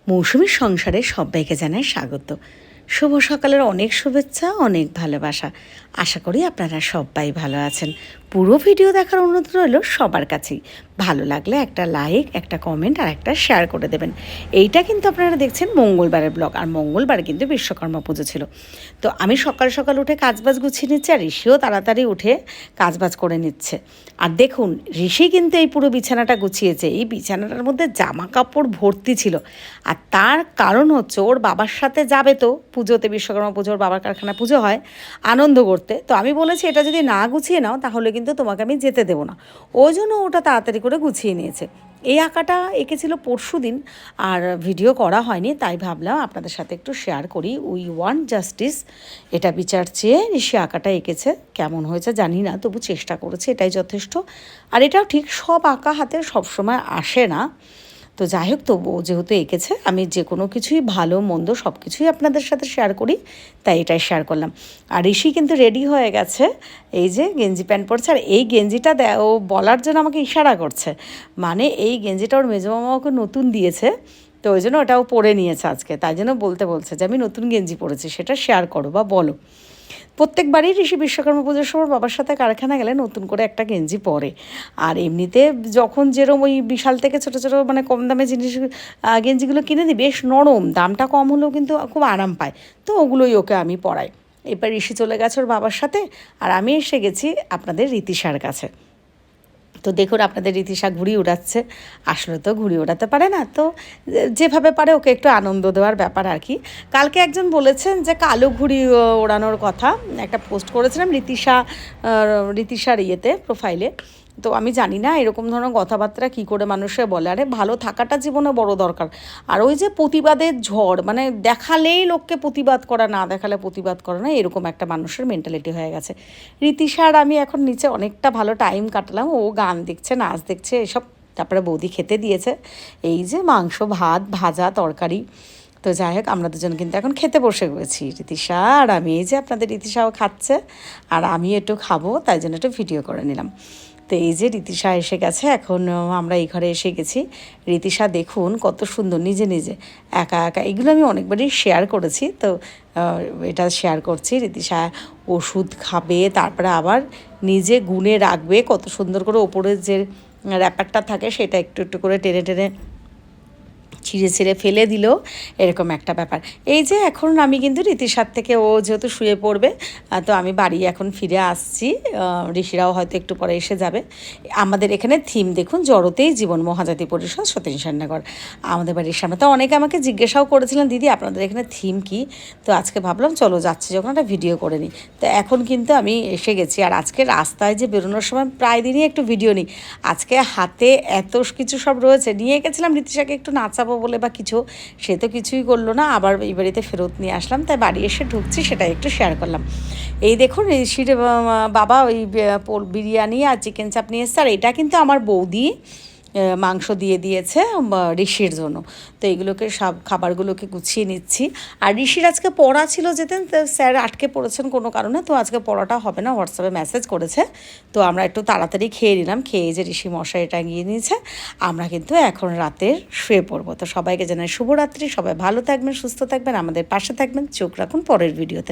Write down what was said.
মৌসুমীর সংসারে সবাইকে জানাই স্বাগত। শুভ সকালের অনেক শুভেচ্ছা, অনেক ভালোবাসা। আশা করি আপনারা সবাই ভালো আছেন। পুরো ভিডিও দেখার অনুরোধ রইল সবার কাছেই। ভালো লাগলে একটা লাইক, একটা কমেন্ট আর একটা শেয়ার করে দেবেন। এইটা কিন্তু আপনারা দেখছেন মঙ্গলবারের ব্লগ, আর মঙ্গলবার কিন্তু বিশ্বকর্মা পুজো ছিল। তো আমি সকাল সকাল উঠে কাজবাজ গুছিয়ে নিচ্ছি, আর ঋষিও তাড়াতাড়ি উঠে কাজবাজ করে নিচ্ছে। আর দেখুন, ঋষি কিন্তু এই পুরো বিছানাটা গুছিয়েছে। এই বিছানাটার মধ্যে জামা কাপড় ভর্তি ছিল, আর তার কারণ হচ্ছে ওর বাবার সাথে যাবে তো পুজোতে, বিশ্বকর্মা পুজো, ওর বাবার কারখানা পুজো হয়, আনন্দ করতে। তো আমি বলেছি এটা যদি না গুছিয়ে নাও তাহলে কিন্তু তোমাকে আমি যেতে দেবো না। ওই জন্য ওটা তাড়াতাড়ি করে গুছিয়ে নিয়েছে। এই আঁকাটা এঁকেছিল পরশু দিন, আর ভিডিও করা হয়নি, তাই ভাবলাম আপনাদের সাথে একটু শেয়ার করি। উই ওয়ান্ট জাস্টিস, এটা বিচার চেয়ে সে আঁকাটা এঁকেছে। কেমন হয়েছে জানি না, তবু চেষ্টা করেছে, এটাই যথেষ্ট। আর এটাও ঠিক, সব আঁকা হাতে সবসময় আসে না। তো যাই হোক, তবু যেহেতু এঁকেছে, আমি যে কোনো কিছুই ভালো মন্দ সব কিছুই আপনাদের সাথে শেয়ার করি, তাই এটাই শেয়ার করলাম। আর ঋষি কিন্তু রেডি হয়ে গেছে, এই যে গেঞ্জি প্যান্ট পরছে। আর এই গেঞ্জিটা ও বলার জন্য আমাকে ইশারা করছে, মানে এই গেঞ্জিটা ওর মেজমামা ওকে নতুন দিয়েছে, তো ওই জন্য ওটাও পরে নিয়েছে আজকে, তাই জন্য বলছে যে আমি নতুন গেঞ্জি পরেছি, সেটা শেয়ার করো বা বলো। প্রত্যেকবারই ঋষি বিশ্বকর্মা পুজোর সময় বাবার সাথে কারখানা গেলে নতুন করে একটা গেঞ্জি পরে। আর এমনিতে যখন যেরকম ওই বিশাল থেকে ছোটো ছোটো মানে কম দামে জিনিস গেঞ্জিগুলো কিনে দিই, বেশ নরম, দামটা কম হলেও কিন্তু খুব আরাম পায়, তো ওগুলোই ওকে আমি পরাই। এবার ঋষি চলে গেছে ওর বাবার সাথে, আর আমি এসে গেছি আপনাদের রীতিশার কাছে। তো দেখুন, আপনাদের রীতিশা ঘুড়ি উড়াচ্ছে। আসলে তো ঘুড়ি ওড়াতে পারে না, তো যেভাবে পারে ওকে একটু আনন্দ দেওয়ার ব্যাপার আর কি। কালকে একজন বলেছেন যে কালো ঘুড়ি ওড়ানোর কথা, একটা পোস্ট করেছিলাম রীতিশার ইয়েতে, প্রোফাইলে। তো আমি জানি না এরকম ধরনের কথাবার্তা কী করে মানুষে বলে। আরে ভালো থাকাটা জীবনে বড় দরকার। আর ওই যে প্রতিবাদের ঝড়, মানে দেখালেই লোককে প্রতিবাদ করা, না দেখালে প্রতিবাদ করা না, এরকম একটা মানুষের মেন্টালিটি হয়ে গেছে। রীতিশার আমি এখন নিচে অনেকটা ভালো টাইম কাটলাম, ও গান দেখছে, নাচ দেখছে, এসব। তারপরে বৌদি খেতে দিয়েছে, এই যে মাংস, ভাত, ভাজা, তরকারি। তো যাই হোক, আমরা দুজন কিন্তু এখন খেতে বসে গেছি, রীতিশা আর আমি। এই যে আপনাদের রীতিশাও খাচ্ছে, আর আমি একটু খাবো, তাই জন্য একটু ভিডিও করে নিলাম। তো এই যে রীতিশা এসে গেছে, এখন আমরা এই ঘরে এসে গেছি। রীতিশা দেখুন কত সুন্দর, নিজে নিজে একা একা, এগুলো আমি অনেকবারই শেয়ার করেছি, তো এটা শেয়ার করছি। রীতিশা ওষুধ খাবে, তারপরে আবার নিজে গুনে রাখবে, কত সুন্দর করে ওপরের যে র্যাপারটা থাকে সেটা একটু একটু করে টেনে টেনে ছিঁড়ে ছিঁড়ে ফেলে দিল, এরকম একটা ব্যাপার। এই যে এখন আমি কিন্তু রীতিশার থেকে, ও যেহেতু শুয়ে পড়বে, তো আমি বাড়ি এখন ফিরে আসছি। ঋষিরাও হয়তো একটু পরে এসে যাবে। আমাদের এখানে থিম দেখুন, জড়তেই জীবন, মহাজাতি পরিষদ, সতীন সেননগর। আমাদের বাড়ির সামনে তো অনেকে আমাকে জিজ্ঞাসাও করেছিলেন, দিদি আপনাদের এখানে থিম কি। তো আজকে ভাবলাম চলো যাচ্ছি যখন একটা ভিডিও করে নিই। তো এখন কিন্তু আমি এসে গেছি। আর আজকে রাস্তায় যে বেরোনোর সময় প্রায় দিনই একটু ভিডিও নিই। আজকে হাতে এত কিছু সব রয়েছে, নিয়ে গেছিলাম রীতিশাকে একটু নাচাবো বলে বা কিছু, সে তো কিছুই করলো না। আবার এই বাড়িতে ফেরত নিয়ে আসলাম, তাই বাড়ি এসে ঢুকছি, সেটাই একটু শেয়ার করলাম। এই দেখুন, ঋষির বাবা ওই বিরিয়ানি আর চিকেন চাপ নিয়ে এসছে, আর এটা কিন্তু আমার বৌদি মাংস দিয়ে দিয়েছে ঋষির জন্য। তো এইগুলোকে সব খাবারগুলোকে গুছিয়ে নিচ্ছি। আর ঋষির আজকে পড়া ছিল, যেতেন, তো স্যার আটকে পড়েছেন কোনো কারণে, তো আজকে পড়াটা হবে না, হোয়াটসঅ্যাপে মেসেজ করেছে। তো আমরা একটু তাড়াতাড়ি খেয়ে নিলাম, খেয়ে যে ঋষি মশাই টাঙিয়ে নিয়েছে, আমরা কিন্তু এখন রাতে শুয়ে পড়বো। তো সবাইকে জানাই শুভরাত্রি, সবাই ভালো থাকবেন, সুস্থ থাকবেন, আমাদের পাশে থাকবেন, চোখ রাখুন পরের ভিডিওতে।